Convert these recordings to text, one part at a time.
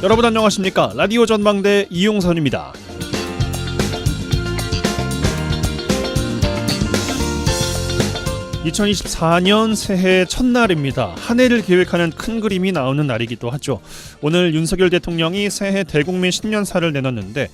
여러분 안녕하십니까? 라디오 전망대 이용선입니다. 2024년 새해 첫날입니다. 한 해를 계획하는 큰 그림이 나오는 날이기도 하죠. 오늘 윤석열 대통령이 새해 대국민 신년사를 내놨는데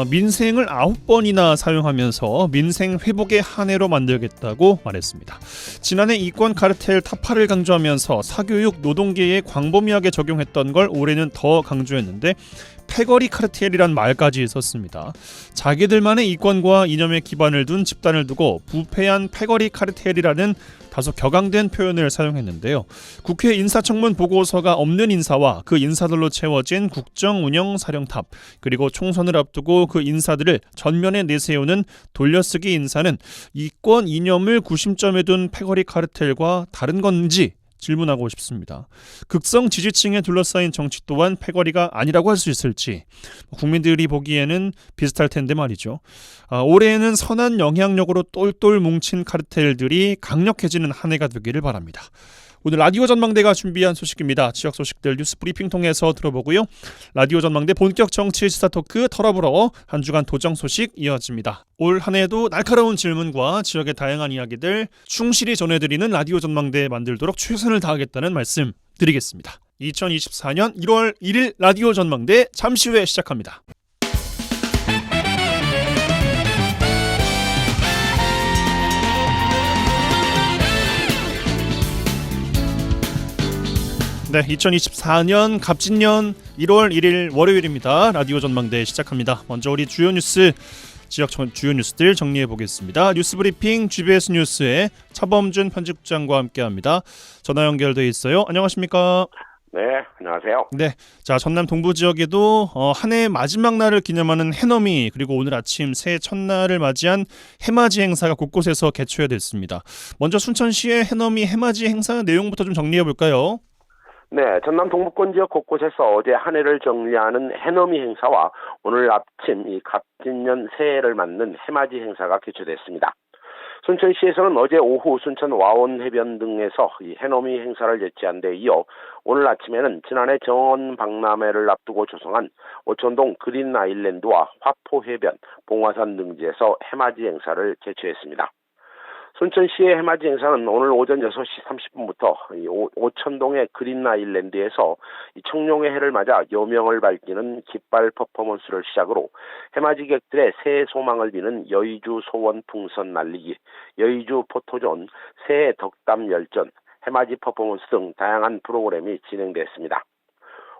민생을 9번이나 사용하면서 민생 회복의 한 해로 만들겠다고 말했습니다. 지난해 이권 카르텔 타파를 강조하면서 사교육 노동계에 광범위하게 적용했던 걸 올해는 더 강조했는데 패거리 카르텔이란 말까지 썼습니다. 자기들만의 이권과 이념에 기반을 둔 집단을 두고 부패한 패거리 카르텔이라는 다소 격앙된 표현을 사용했는데요. 국회 인사청문 보고서가 없는 인사와 그 인사들로 채워진 국정운영사령탑, 그리고 총선을 앞두고 그 인사들을 전면에 내세우는 돌려쓰기 인사는 이권 이념을 구심점에 둔 패거리 카르텔과 다른 건지 질문하고 싶습니다. 극성 지지층에 둘러싸인 정치 또한 패거리가 아니라고 할 수 있을지 국민들이 보기에는 비슷할 텐데 말이죠. 올해에는 선한 영향력으로 똘똘 뭉친 카르텔들이 강력해지는 한 해가 되기를 바랍니다. 오늘 라디오 전망대가 준비한 소식입니다. 지역 소식들 뉴스 브리핑 통해서 들어보고요. 라디오 전망대 본격 정치 시사 토크 털어보러 한 주간 도정 소식 이어집니다. 올 한 해도 날카로운 질문과 지역의 다양한 이야기들 충실히 전해드리는 라디오 전망대 만들도록 최선을 다하겠다는 말씀 드리겠습니다. 2024년 1월 1일 라디오 전망대 잠시 후에 시작합니다. 네, 2024년 갑진년 1월 1일 월요일입니다. 라디오 전망대 시작합니다. 먼저 우리 주요 뉴스, 지역 주요 뉴스들 정리해 보겠습니다. 뉴스 브리핑 GBS 뉴스의 차범준 편집장과 함께합니다. 전화 연결돼 있어요. 안녕하십니까? 네, 안녕하세요. 네, 자 전남 동부 지역에도 한 해 마지막 날을 기념하는 해넘이, 그리고 오늘 아침 새해 첫날을 맞이한 해맞이 행사가 곳곳에서 개최됐습니다. 먼저 순천시의 해넘이 해맞이 행사 내용부터 좀 정리해 볼까요? 네, 전남 동부권 지역 곳곳에서 어제 한 해를 정리하는 해넘이 행사와 오늘 아침 이 갑진년 새해를 맞는 해맞이 행사가 개최됐습니다. 순천시에서는 어제 오후 순천 와원 해변 등에서 이 해넘이 행사를 개최한 데 이어 오늘 아침에는 지난해 정원 박람회를 앞두고 조성한 오천동 그린 아일랜드와 화포 해변, 봉화산 등지에서 해맞이 행사를 개최했습니다. 순천시의 해맞이 행사는 오늘 오전 6시 30분부터 오천동의 그린 아일랜드에서 청룡의 해를 맞아 여명을 밝히는 깃발 퍼포먼스를 시작으로 해맞이객들의 새해 소망을 비는 여의주 소원 풍선 날리기, 여의주 포토존, 새해 덕담 열전, 해맞이 퍼포먼스 등 다양한 프로그램이 진행됐습니다.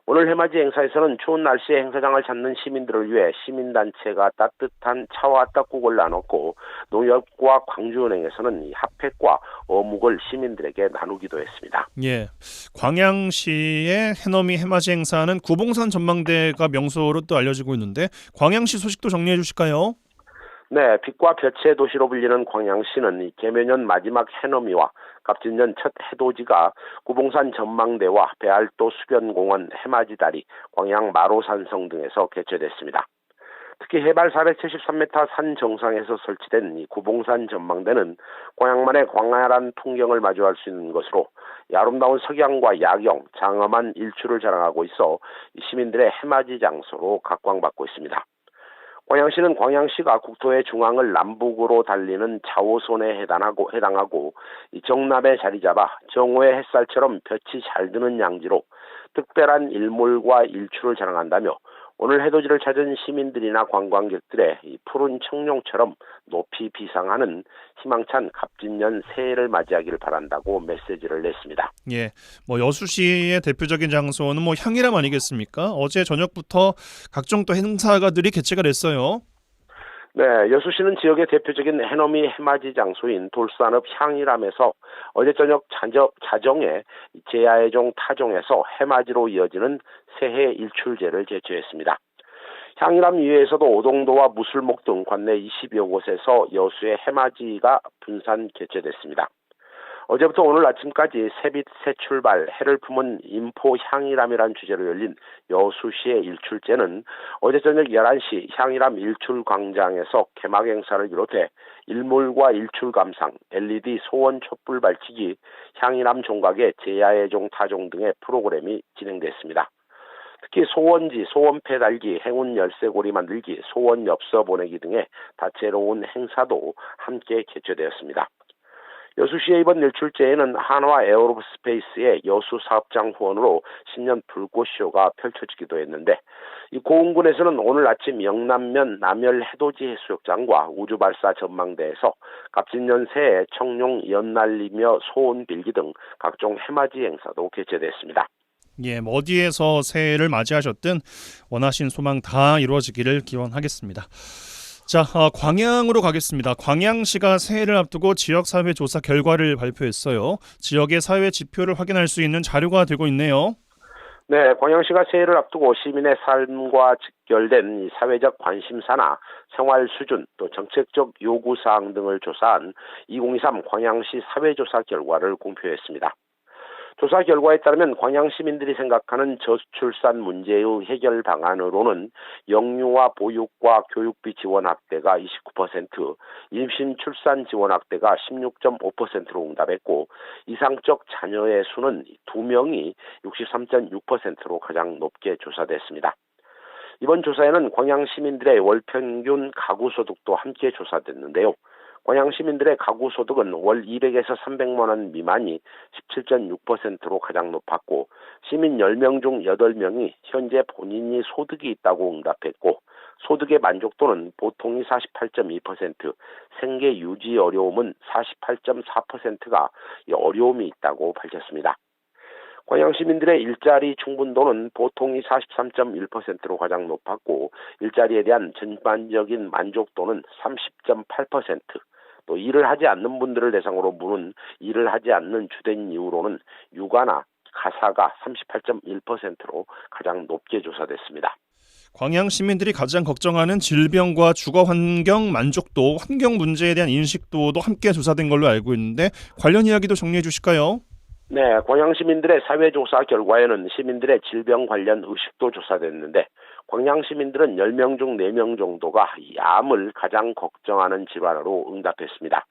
오늘 해맞이 행사에서는 추운 날씨에 행사장을 찾는 시민들을 위해 시민단체가 따뜻한 차와 떡국을 나눴고, 농협과 광주은행에서는 핫팩과 어묵을 시민들에게 나누기도 했습니다. 예, 광양시의 해넘이 해맞이 행사는 구봉산 전망대가 명소로 또 알려지고 있는데 광양시 소식도 정리해 주실까요? 네, 빛과 볕의 도시로 불리는 광양시는 개묘년 마지막 해넘이와 갑진년 첫 해돋이가 구봉산 전망대와 배알도 수변공원 해맞이다리, 광양 마로산성 등에서 개최됐습니다. 특히 해발 473m 산 정상에서 설치된 이 구봉산 전망대는 광양만의 광활한 풍경을 마주할 수 있는 것으로 아름다운 석양과 야경, 장엄한 일출을 자랑하고 있어 시민들의 해맞이 장소로 각광받고 있습니다. 광양시는 광양시가 국토의 중앙을 남북으로 달리는 자오선에 해당하고 이 정남에 자리 잡아 정오의 햇살처럼 볕이 잘 드는 양지로 특별한 일몰과 일출을 자랑한다며 오늘 해돋이를 찾은 시민들이나 관광객들의 이 푸른 청룡처럼 높이 비상하는 희망찬 갑진년 새해를 맞이하기를 바란다고 메시지를 냈습니다. 예, 여수시의 대표적인 장소는 향일암 아니겠습니까? 어제 저녁부터 각종 또 행사가들이 개최가 됐어요. 네, 여수시는 지역의 대표적인 해넘이 해맞이 장소인 돌산읍 향일암에서 어제 저녁 자정에 제야의종 타종에서 해맞이로 이어지는 새해 일출제를 개최했습니다. 향일암 이외에서도 오동도와 무술목 등 관내 20여 곳에서 여수의 해맞이가 분산 개최됐습니다. 어제부터 오늘 아침까지 새빛 새 출발 해를 품은 인포 향일암이란 주제로 열린 여수시의 일출제는 어제 저녁 11시 향일암 일출광장에서 개막 행사를 비롯해 일몰과 일출 감상, LED 소원 촛불 발치기, 향일암 종각의 제야의 종 타종 등의 프로그램이 진행됐습니다. 특히 소원지, 소원패 달기, 행운 열쇠고리 만들기, 소원 엽서 보내기 등의 다채로운 행사도 함께 개최되었습니다. 여수시의 이번 일출제에는 한화 에어로스페이스의 여수 사업장 후원으로 신년 불꽃쇼가 펼쳐지기도 했는데, 이 고흥군에서는 오늘 아침 영남면 남열 해돋이 해수욕장과 우주발사 전망대에서 갑진년 새해 청룡 연날리며 소원 빌기 등 각종 해맞이 행사도 개최됐습니다. 예, 어디에서 새해를 맞이하셨든 원하신 소망 다 이루어지기를 기원하겠습니다. 자, 광양으로 가겠습니다. 광양시가 새해를 앞두고 지역사회 조사 결과를 발표했어요. 지역의 사회 지표를 확인할 수 있는 자료가 되고 있네요. 네, 광양시가 새해를 앞두고 시민의 삶과 직결된 이 사회적 관심사나 생활 수준, 또 정책적 요구사항 등을 조사한 2023 광양시 사회조사 결과를 공표했습니다. 조사 결과에 따르면 광양 시민들이 생각하는 저출산 문제의 해결 방안으로는 영유아 보육과 교육비 지원 확대가 29%, 임신 출산 지원 확대가 16.5%로 응답했고, 이상적 자녀의 수는 2명이 63.6%로 가장 높게 조사됐습니다. 이번 조사에는 광양 시민들의 월 평균 가구 소득도 함께 조사됐는데요. 광양 시민들의 가구 소득은 월 200에서 300만 원 미만이 17.6%로 가장 높았고, 시민 10명 중 8명이 현재 본인이 소득이 있다고 응답했고, 소득의 만족도는 보통이 48.2%, 생계 유지 어려움은 48.4%가 어려움이 있다고 밝혔습니다. 광양 시민들의 일자리 충분도는 보통이 43.1%로 가장 높았고, 일자리에 대한 전반적인 만족도는 30.8%, 또 일을 하지 않는 분들을 대상으로 물은 일을 하지 않는 주된 이유로는 육아나 가사가 38.1%로 가장 높게 조사됐습니다. 광양 시민들이 가장 걱정하는 질병과 주거 환경 만족도, 환경 문제에 대한 인식도도 함께 조사된 걸로 알고 있는데, 관련 이야기도 정리해 주실까요? 네, 광양 시민들의 사회조사 결과에는 시민들의 질병 관련 의식도 조사됐는데, 광양 시민들은 10명 중 4명 정도가 이 암을 가장 걱정하는 질환으로 응답했습니다.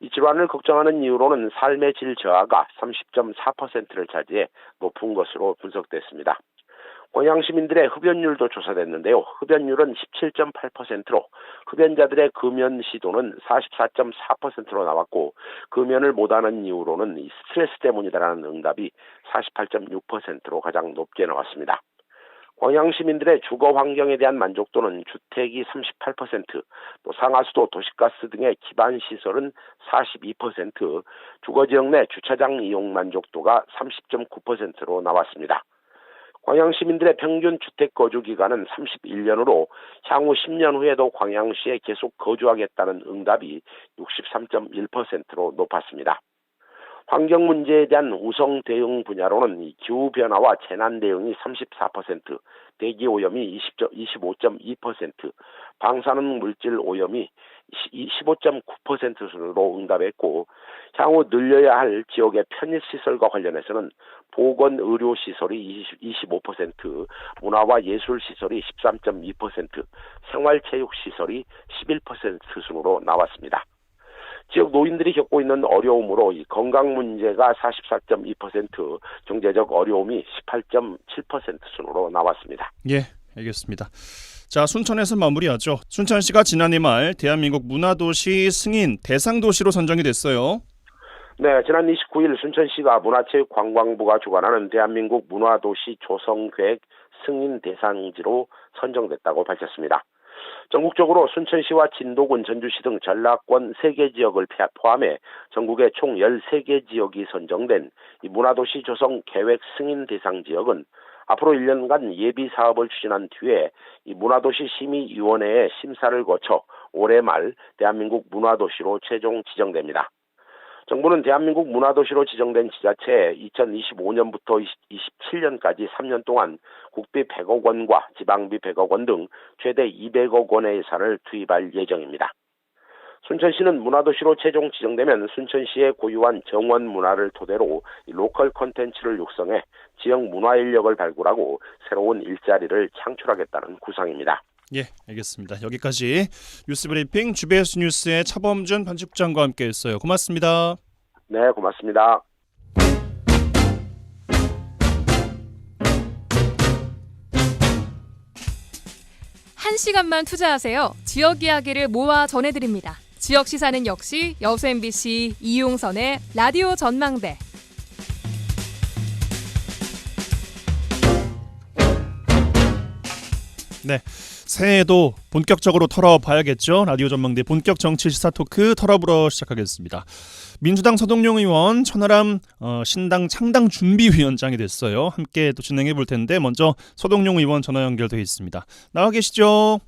이 질환을 걱정하는 이유로는 삶의 질 저하가 30.4%를 차지해 높은 것으로 분석됐습니다. 광양 시민들의 흡연율도 조사됐는데요. 흡연율은 17.8%로 흡연자들의 금연 시도는 44.4%로 나왔고, 금연을 못하는 이유로는 이 스트레스 때문이다라는 응답이 48.6%로 가장 높게 나왔습니다. 광양 시민들의 주거 환경에 대한 만족도는 주택이 38%, 또 상하수도, 도시가스 등의 기반 시설은 42%, 주거지역 내 주차장 이용 만족도가 30.9%로 나왔습니다. 광양 시민들의 평균 주택 거주 기간은 31년으로 향후 10년 후에도 광양시에 계속 거주하겠다는 응답이 63.1%로 높았습니다. 환경 문제에 대한 우선 대응 분야로는 기후변화와 재난 대응이 34%, 대기 오염이 25.2%, 방사능 물질 오염이 15.9%로 응답했고, 향후 늘려야 할 지역의 편의시설과 관련해서는 보건의료시설이 25%, 문화와 예술시설이 13.2%, 생활체육시설이 11% 순으로 나왔습니다. 지역 노인들이 겪고 있는 어려움으로 이 건강 문제가 44.2%, 경제적 어려움이 18.7% 순으로 나왔습니다. 예, 알겠습니다. 자, 순천에서 마무리하죠. 순천시가 지난해 말 대한민국 문화도시 승인 대상도시로 선정이 됐어요. 네, 지난 29일 순천시가 문화체육관광부가 주관하는 대한민국 문화도시 조성계획 승인 대상지로 선정됐다고 밝혔습니다. 전국적으로 순천시와 진도군, 전주시 등 전라권 3개 지역을 포함해 전국의 총 13개 지역이 선정된 이 문화도시 조성 계획 승인 대상 지역은 앞으로 1년간 예비 사업을 추진한 뒤에 이 문화도시 심의위원회의 심사를 거쳐 올해 말 대한민국 문화도시로 최종 지정됩니다. 정부는 대한민국 문화도시로 지정된 지자체에 2025년부터 27년까지 3년 동안 국비 100억 원과 지방비 100억 원 등 최대 200억 원의 예산을 투입할 예정입니다. 순천시는 문화도시로 최종 지정되면 순천시의 고유한 정원 문화를 토대로 로컬 콘텐츠를 육성해 지역 문화 인력을 발굴하고 새로운 일자리를 창출하겠다는 구상입니다. 예, 알겠습니다. 여기까지 뉴스브리핑 주베이스 뉴스의 차범준 편집장과 함께했어요. 고맙습니다. 네, 고맙습니다. 1시간만 투자하세요. 지역 이야기를 모아 전해드립니다. 지역 시사는 역시 여수 MBC 이용선의 라디오 전망대. 네, 새해에도 본격적으로 털어봐야겠죠. 라디오 전망대 본격 정치 시사 토크 털어보러 시작하겠습니다. 민주당 서동용 의원, 천하람 신당 창당 준비위원장이 됐어요. 함께 또 진행해 볼 텐데 먼저 서동용 의원 전화 연결돼 있습니다. 나와 계시죠?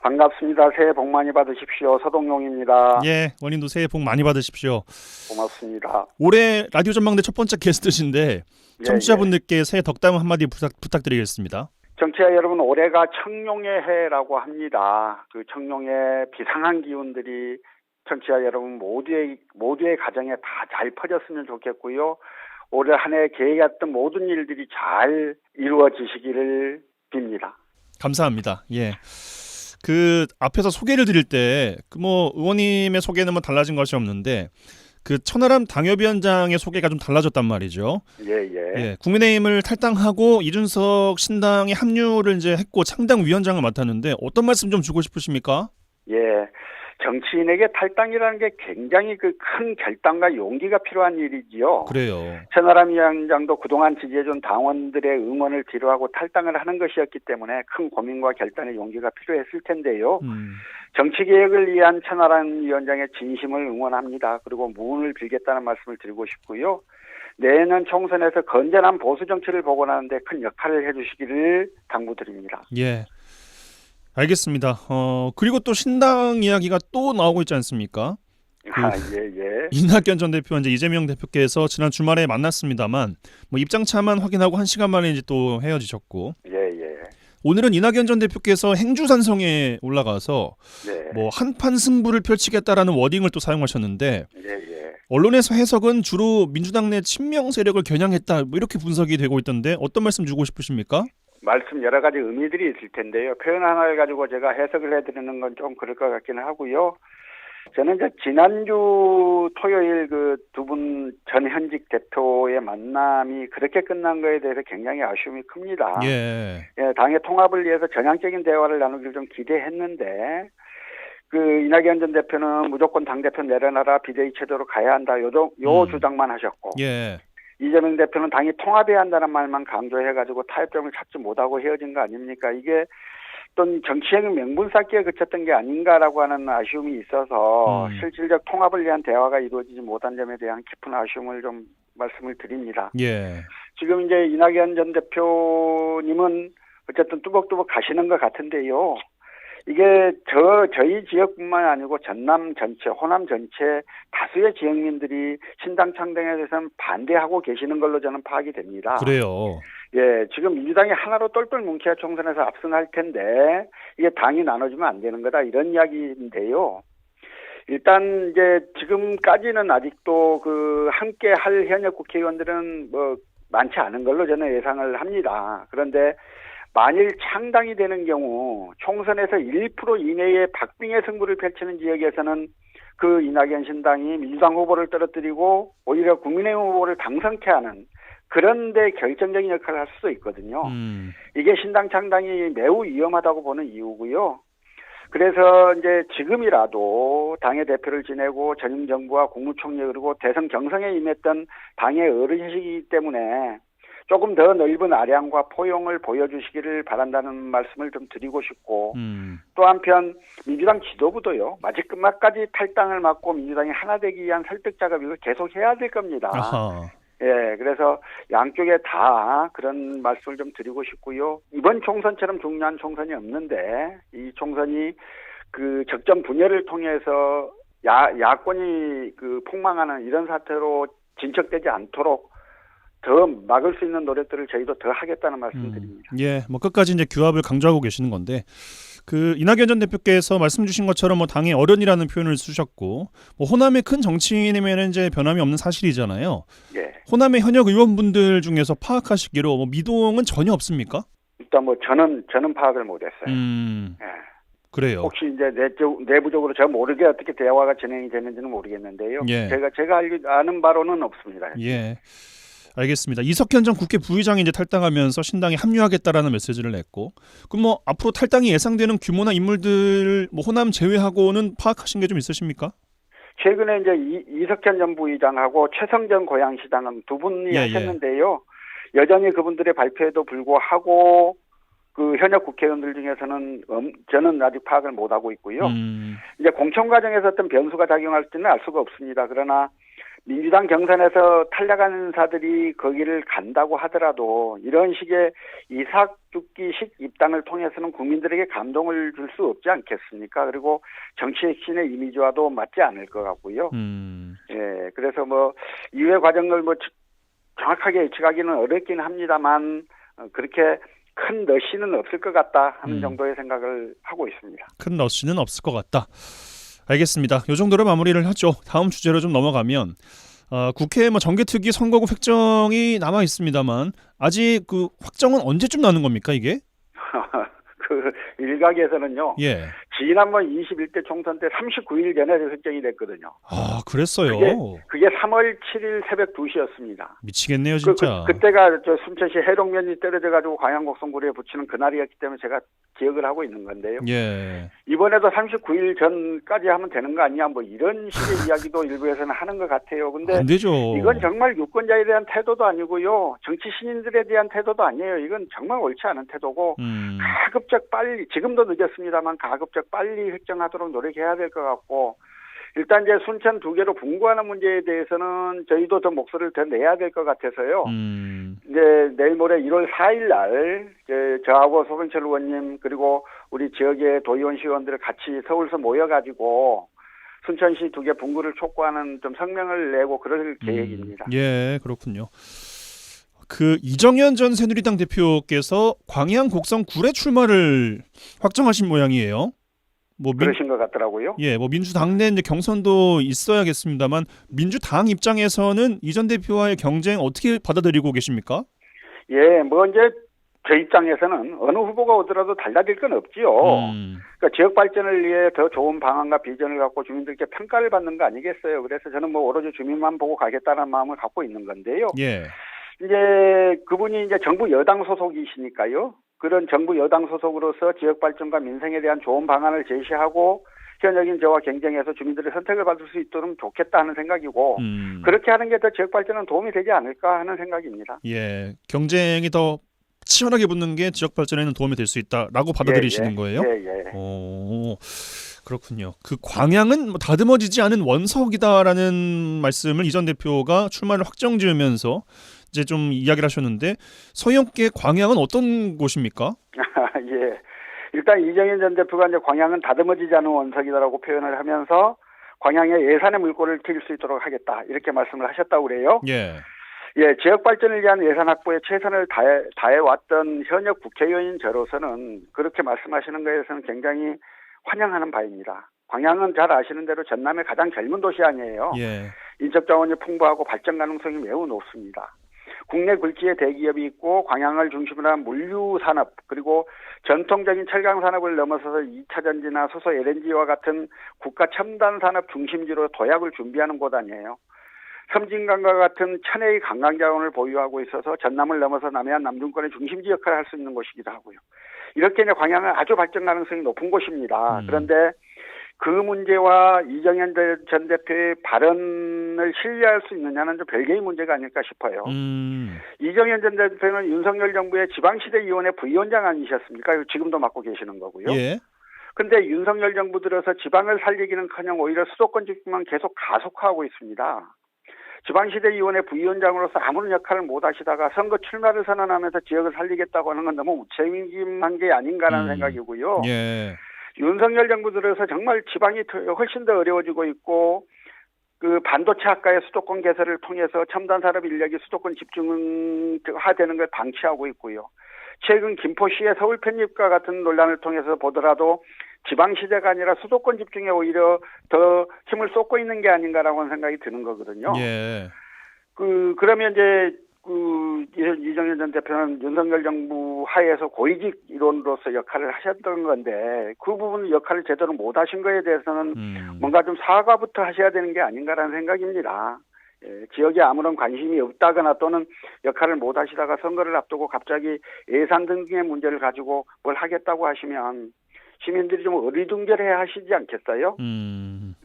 반갑습니다. 새해 복 많이 받으십시오. 서동용입니다. 예, 원님도 새해 복 많이 받으십시오. 고맙습니다. 올해 라디오 전망대 첫 번째 게스트신데 청취자분들께 새해 덕담 한마디 부탁드리겠습니다. 정치자 여러분, 올해가 청룡의 해라고 합니다. 그 청룡의 비상한 기운들이 청취자 여러분 모두의 가정에 다 잘 퍼졌으면 좋겠고요. 올해 한 해 계획했던 모든 일들이 잘 이루어지시기를 빕니다. 감사합니다. 예. 그 앞에서 소개를 드릴 때 그 뭐 의원님의 소개는 뭐 달라진 것이 없는데 그 천하람 당협위원장의 소개가 좀 달라졌단 말이죠. 예. 국민의힘을 탈당하고 이준석 신당에 합류를 이제 했고 창당 위원장을 맡았는데 어떤 말씀 좀 주고 싶으십니까? 예. 정치인에게 탈당이라는 게 굉장히 그 큰 결단과 용기가 필요한 일이지요. 그래요. 천하람 위원장도 그동안 지지해준 당원들의 응원을 뒤로하고 탈당을 하는 것이었기 때문에 큰 고민과 결단의 용기가 필요했을 텐데요. 정치개혁을 위한 천하람 위원장의 진심을 응원합니다. 그리고 무운을 빌겠다는 말씀을 드리고 싶고요. 내년 총선에서 건전한 보수 정치를 복원하는 데 큰 역할을 해주시기를 당부드립니다. 예. 알겠습니다. 그리고 또 신당 이야기가 또 나오고 있지 않습니까? 이낙연 전 대표와 이제 이재명 대표께서 지난 주말에 만났습니다만 뭐 입장차만 확인하고 1시간 만에 이제 또 헤어지셨고. 오늘은 이낙연 전 대표께서 행주산성에 올라가서 뭐 한판 승부를 펼치겠다라는 워딩을 또 사용하셨는데 언론에서 해석은 주로 민주당 내 친명 세력을 겨냥했다 뭐 이렇게 분석이 되고 있던데 어떤 말씀 주고 싶으십니까? 말씀 여러 가지 의미들이 있을 텐데요. 표현 하나를 가지고 제가 해석을 해드리는 건 좀 그럴 것 같기는 하고요. 저는 이제 지난주 토요일 그 두 분 전현직 대표의 만남이 그렇게 끝난 거에 대해서 굉장히 아쉬움이 큽니다. 예, 당의 통합을 위해서 전향적인 대화를 나누기를 좀 기대했는데 그 이낙연 전 대표는 무조건 당대표 내려놔라 비대위 체제로 가야 한다 요 주장만 하셨고 이재명 대표는 당이 통합해야 한다는 말만 강조해가지고 타협점을 찾지 못하고 헤어진 거 아닙니까? 이게 어떤 정치행위 명분 쌓기에 그쳤던 게 아닌가라고 하는 아쉬움이 있어서 실질적 통합을 위한 대화가 이루어지지 못한 점에 대한 깊은 아쉬움을 좀 말씀을 드립니다. 지금 이제 이낙연 전 대표님은 어쨌든 뚜벅뚜벅 가시는 것 같은데요. 이게 저희 지역뿐만 아니고 전남 전체, 호남 전체 다수의 지역민들이 신당 창당에 대해서는 반대하고 계시는 걸로 저는 파악이 됩니다. 그래요. 지금 민주당이 하나로 똘똘 뭉쳐야 총선에서 압승할 텐데 이게 당이 나눠지면 안 되는 거다 이런 이야기인데요. 일단 이제 지금까지는 아직도 그 함께 할 현역 국회의원들은 뭐 많지 않은 걸로 저는 예상을 합니다. 그런데 만일 창당이 되는 경우 총선에서 1% 이내의 박빙의 승부를 펼치는 지역에서는 그 이낙연 신당이 민주당 후보를 떨어뜨리고 오히려 국민의힘 후보를 당선케 하는 그런 데 결정적인 역할을 할 수도 있거든요. 이게 신당 창당이 매우 위험하다고 보는 이유고요. 그래서 이제 지금이라도 당의 대표를 지내고 전임 정부와 국무총리 그리고 대선 경선에 임했던 당의 어르신이기 때문에 조금 더 넓은 아량과 포용을 보여주시기를 바란다는 말씀을 좀 드리고 싶고 또 한편 민주당 지도부도요. 마지막까지 탈당을 막고 민주당이 하나 되기 위한 설득 작업을 계속 해야 될 겁니다. 그래서 양쪽에 다 그런 말씀을 좀 드리고 싶고요. 이번 총선처럼 중요한 총선이 없는데 이 총선이 그 적정 분열을 통해서 야권이 그 폭망하는 이런 사태로 진척되지 않도록 더 막을 수 있는 노력들을 저희도 더 하겠다는 말씀드립니다. 뭐 끝까지 이제 규합을 강조하고 계시는 건데 그 이낙연 전 대표께서 말씀 주신 것처럼 뭐 당의 어른이라는 표현을 쓰셨고 뭐 호남의 큰 정치인이면 이제 변함이 없는 사실이잖아요. 호남의 현역 의원분들 중에서 파악하시기로 뭐 미동은 전혀 없습니까? 일단 뭐 저는 파악을 못했어요. 그래요. 혹시 이제 내부적으로 제가 모르게 어떻게 대화가 진행이 되는지는 모르겠는데요. 제가 아는 바로는 없습니다. 알겠습니다. 이석현 전 국회 부의장이 이제 탈당하면서 신당에 합류하겠다라는 메시지를 냈고, 그럼 뭐 앞으로 탈당이 예상되는 규모나 인물들 뭐 호남 제외하고는 파악하신 게 좀 있으십니까? 최근에 이제 이석현 전 부의장하고 최성전 고양시장은 두 분이 하셨는데요. 여전히 그분들의 발표에도 불구하고 그 현역 국회의원들 중에서는 저는 아직 파악을 못하고 있고요. 이제 공천 과정에서 어떤 변수가 작용할지는 알 수가 없습니다. 그러나 민주당 경선에서 탈락한 인사들이 거기를 간다고 하더라도 이런 식의 이삭죽기식 입당을 통해서는 국민들에게 감동을 줄 수 없지 않겠습니까? 그리고 정치 핵심의 이미지와도 맞지 않을 것 같고요. 예, 그래서 뭐 이후의 과정을 뭐 정확하게 예측하기는 어렵긴 합니다만 그렇게 큰 러시는 없을 것 같다 하는 정도의 생각을 하고 있습니다. 큰 러시는 없을 것 같다. 알겠습니다. 이 정도로 마무리를 하죠. 다음 주제로 좀 넘어가면 국회 뭐 정개특위 선거구 획정이 남아 있습니다만 아직 그 확정은 언제쯤 나는 겁니까 이게? 그 일각에서는요. 예. 지난번 21대 총선 때 39일 전에 획정이 됐거든요. 아, 그랬어요. 그게 3월 7일 새벽 2시였습니다. 미치겠네요, 진짜. 그때가 저 순천시 해동면이 떨어져가지고 광양곡성구리에 붙이는 그날이었기 때문에 제가 기억을 하고 있는 건데요. 예. 이번에도 39일 전까지 하면 되는 거 아니냐, 뭐 이런 식의 이야기도 일부에서는 하는 것 같아요. 근데 안 되죠. 이건 정말 유권자에 대한 태도도 아니고요, 정치 신인들에 대한 태도도 아니에요. 이건 정말 옳지 않은 태도고 가급적 빨리, 지금도 늦었습니다만 가급적 빨리 획정하도록 노력해야 될 것 같고, 일단 이제 순천 두 개로 분구하는 문제에 대해서는 저희도 더 목소리를 더 내야 될 것 같아서요. 이제 내일 모레 1월 4일 날 저하고 소병철 의원님 그리고 우리 지역의 도의원 시의원들을 같이 서울서 모여가지고 순천시 두 개 분구를 촉구하는 좀 성명을 내고 그럴 계획입니다. 예, 그렇군요. 그 이정현 전 새누리당 대표께서 광양 곡성 구례 출마를 확정하신 모양이에요. 뭐 그러신 것 같더라고요. 예, 뭐 민주당 내 이제 경선도 있어야겠습니다만 민주당 입장에서는 이 전 대표와의 경쟁 어떻게 받아들이고 계십니까? 예, 뭐 이제 저 입장에서는 어느 후보가 오더라도 달라질 건 없지요. 그러니까 지역 발전을 위해 더 좋은 방안과 비전을 갖고 주민들께 평가를 받는 거 아니겠어요. 그래서 저는 뭐 오로지 주민만 보고 가겠다는 마음을 갖고 있는 건데요. 예. 이제 그분이 이제 정부 여당 소속이시니까요. 그런 정부 여당 소속으로서 지역 발전과 민생에 대한 좋은 방안을 제시하고 현역인 저와 경쟁해서 주민들의 선택을 받을 수 있도록 좋겠다 하는 생각이고 그렇게 하는 게 더 지역 발전에 도움이 되지 않을까 하는 생각입니다. 예, 경쟁이 더 치열하게 붙는 게 지역 발전에는 도움이 될 수 있다라고 받아들이시는 거예요? 예. 오, 그렇군요. 그 광양은 뭐 다듬어지지 않은 원석이다라는 말씀을 이 전 대표가 출마를 확정지으면서 이제 좀 이야기를 하셨는데 서영께 광양은 어떤 곳입니까? 예. 일단 이정현 전 대표가 이제 광양은 다듬어지지 않은 원석이다라고 표현을 하면서 광양에 예산의 물꼬를 트일 수 있도록 하겠다 이렇게 말씀을 하셨다고 그래요. 예. 예, 지역 발전을 위한 예산 확보에 최선을 다해왔던 현역 국회의원인 저로서는 그렇게 말씀하시는 것에서는 굉장히 환영하는 바입니다. 광양은 잘 아시는 대로 전남의 가장 젊은 도시 아니에요. 예. 인적 자원이 풍부하고 발전 가능성이 매우 높습니다. 국내 굴지의 대기업이 있고 광양을 중심으로 한 물류 산업 그리고 전통적인 철강 산업을 넘어서서 2차 전지나 수소 LNG와 같은 국가 첨단 산업 중심지로 도약을 준비하는 곳 아니에요. 섬진강과 같은 천혜의 관광 자원을 보유하고 있어서 전남을 넘어서 남해안 남중권의 중심지 역할을 할 수 있는 곳이기도 하고요. 이렇게 이제 광양은 아주 발전 가능성이 높은 곳입니다. 그런데 그 문제와 이정현 전 대표의 발언을 신뢰할 수 있느냐는 좀 별개의 문제가 아닐까 싶어요. 이정현 전 대표는 윤석열 정부의 지방시대위원회 부위원장 아니셨습니까? 지금도 맡고 계시는 거고요. 예. 근데 윤석열 정부 들어서 지방을 살리기는커녕 오히려 수도권 집중만 계속 가속화하고 있습니다. 지방시대위원회 부위원장으로서 아무런 역할을 못 하시다가 선거 출마를 선언하면서 지역을 살리겠다고 하는 건 너무 무책임한 게 아닌가라는 생각이고요. 예. 윤석열 정부 들어서 정말 지방이 훨씬 더 어려워지고 있고 그 반도체 학과의 수도권 개설을 통해서 첨단 산업 인력이 수도권 집중화되는 걸 방치하고 있고요. 최근 김포시의 서울 편입과 같은 논란을 통해서 보더라도 지방시대가 아니라 수도권 집중에 오히려 더 힘을 쏟고 있는 게 아닌가라고 하는 생각이 드는 거거든요. 예. 그러면 이제 이정현 전 대표는 윤석열 정부 하에서 고위직 일원으로서 역할을 하셨던 건데 그 부분 역할을 제대로 못 하신 거에 대해서는 뭔가 좀 사과부터 하셔야 되는 게 아닌가라는 생각입니다. 지역에 아무런 관심이 없다거나 또는 역할을 못 하시다가 선거를 앞두고 갑자기 예산 등의 문제를 가지고 뭘 하겠다고 하시면 시민들이 좀 어리둥절해 하시지 않겠어요?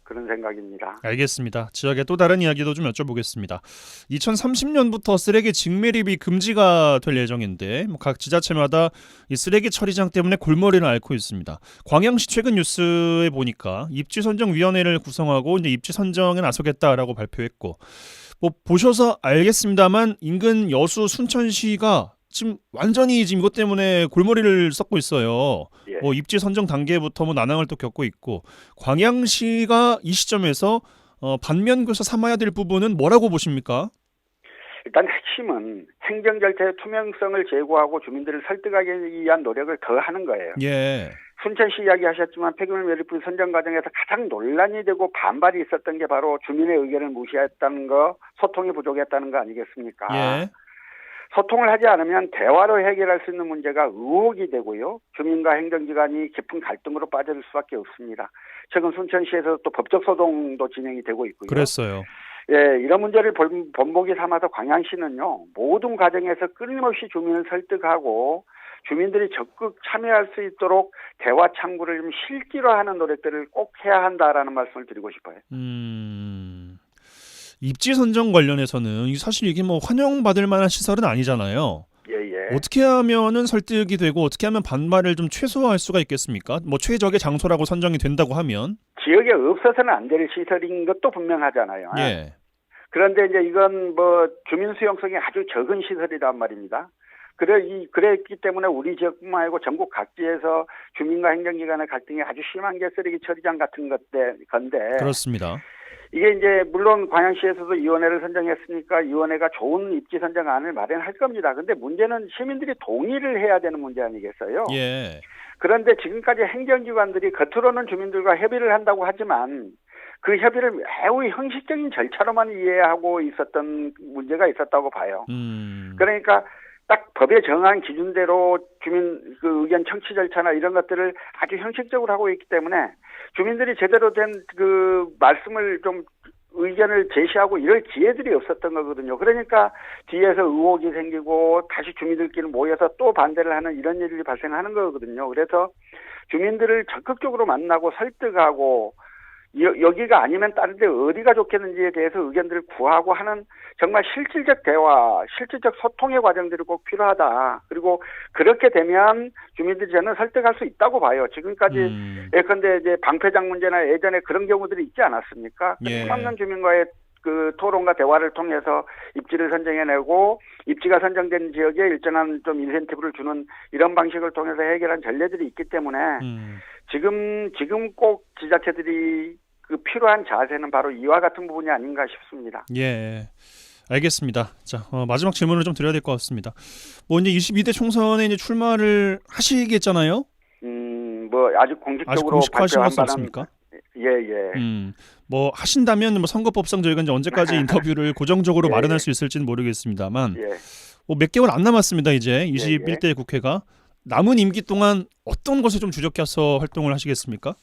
그런 생각입니다. 알겠습니다. 지역의 또 다른 이야기도 좀 여쭤보겠습니다. 2030년부터 쓰레기 직매립이 금지가 될 예정인데 각 지자체마다 이 쓰레기 처리장 때문에 골머리를 앓고 있습니다. 광양시 최근 뉴스에 보니까 입지선정위원회를 구성하고 이제 입지 선정에 나서겠다라고 발표했고, 뭐 보셔서 알겠습니다만 인근 여수 순천시가 지금 완전히 지금 이것 때문에 골머리를 썩고 있어요. 예. 뭐 입지 선정 단계부터 뭐 난항을 또 겪고 있고, 광양시가 이 시점에서 반면교사 삼아야 될 부분은 뭐라고 보십니까? 일단 핵심은 행정 절차의 투명성을 제고하고 주민들을 설득하기 위한 노력을 더 하는 거예요. 예. 순천시 이야기하셨지만 폐기물 매립부 선정 과정에서 가장 논란이 되고 반발이 있었던 게 바로 주민의 의견을 무시했다는 거, 소통이 부족했다는 거 아니겠습니까? 예. 소통을 하지 않으면 대화로 해결할 수 있는 문제가 의혹이 되고요. 주민과 행정기관이 깊은 갈등으로 빠질 수밖에 없습니다. 최근 순천시에서 또 법적 소동도 진행이 되고 있고요. 그랬어요. 예, 이런 문제를 본보기 삼아서 광양시는요, 모든 과정에서 끊임없이 주민을 설득하고 주민들이 적극 참여할 수 있도록 대화 창구를 좀 실기로하는 노력들을 꼭 해야 한다라는 말씀을 드리고 싶어요. 입지 선정 관련해서는 사실 이게 뭐 환영받을 만한 시설은 아니잖아요. 예. 어떻게 하면은 설득이 되고 어떻게 하면 반발을 좀 최소화할 수가 있겠습니까? 뭐 최적의 장소라고 선정이 된다고 하면 지역에 없어서는 안 될 시설인 것도 분명하잖아요. 예. 그런데 이제 이건 뭐 주민 수용성이 아주 적은 시설이란 말입니다. 그랬기 때문에 우리 지역뿐만 아니고 전국 각지에서 주민과 행정기관의 갈등이 아주 심한 게 쓰레기 처리장 같은 건데. 그렇습니다. 이게 이제 물론 광양시에서도 위원회를 선정했으니까 위원회가 좋은 입지 선정안을 마련할 겁니다. 근데 문제는 시민들이 동의를 해야 되는 문제 아니겠어요? 예. 그런데 지금까지 행정기관들이 겉으로는 주민들과 협의를 한다고 하지만 그 협의를 매우 형식적인 절차로만 이해하고 있었던 문제가 있었다고 봐요. 그러니까 딱 법에 정한 기준대로 주민 그 의견 청취 절차나 이런 것들을 아주 형식적으로 하고 있기 때문에 주민들이 제대로 된 그 말씀을 좀 의견을 제시하고 이럴 기회들이 없었던 거거든요. 그러니까 뒤에서 의혹이 생기고 다시 주민들끼리 모여서 또 반대를 하는 이런 일이 발생하는 거거든요. 그래서 주민들을 적극적으로 만나고 설득하고 여기가 아니면 다른 데 어디가 좋겠는지에 대해서 의견들을 구하고 하는 정말 실질적 대화, 실질적 소통의 과정들이 꼭 필요하다. 그리고 그렇게 되면 주민들이 저는 설득할 수 있다고 봐요. 지금까지 예컨대 이제 방패장 문제나 예전에 그런 경우들이 있지 않았습니까? 예. 수많은 주민과의 그 토론과 대화를 통해서 입지를 선정해내고 입지가 선정된 지역에 일정한 좀 인센티브를 주는 이런 방식을 통해서 해결한 전례들이 있기 때문에 지금 꼭 지자체들이 그 필요한 자세는 바로 이와 같은 부분이 아닌가 싶습니다. 예. 알겠습니다. 자, 마지막 질문을 좀 드려야 될 것 같습니다. 뭐 이제 22대 총선에 이제 출마를 하시겠잖아요? 뭐 아직 공식적으로 공식화하신 것은 없습니까? 예. 뭐 하신다면 뭐 선거법상 저희가 이제 언제까지 인터뷰를 고정적으로 예, 마련할 예. 수 있을지는 모르겠습니다만 예. 뭐 몇 개월 안 남았습니다. 이제 21대 국회가 남은 임기 동안 어떤 것에 좀 주력해서 활동을 하시겠습니까?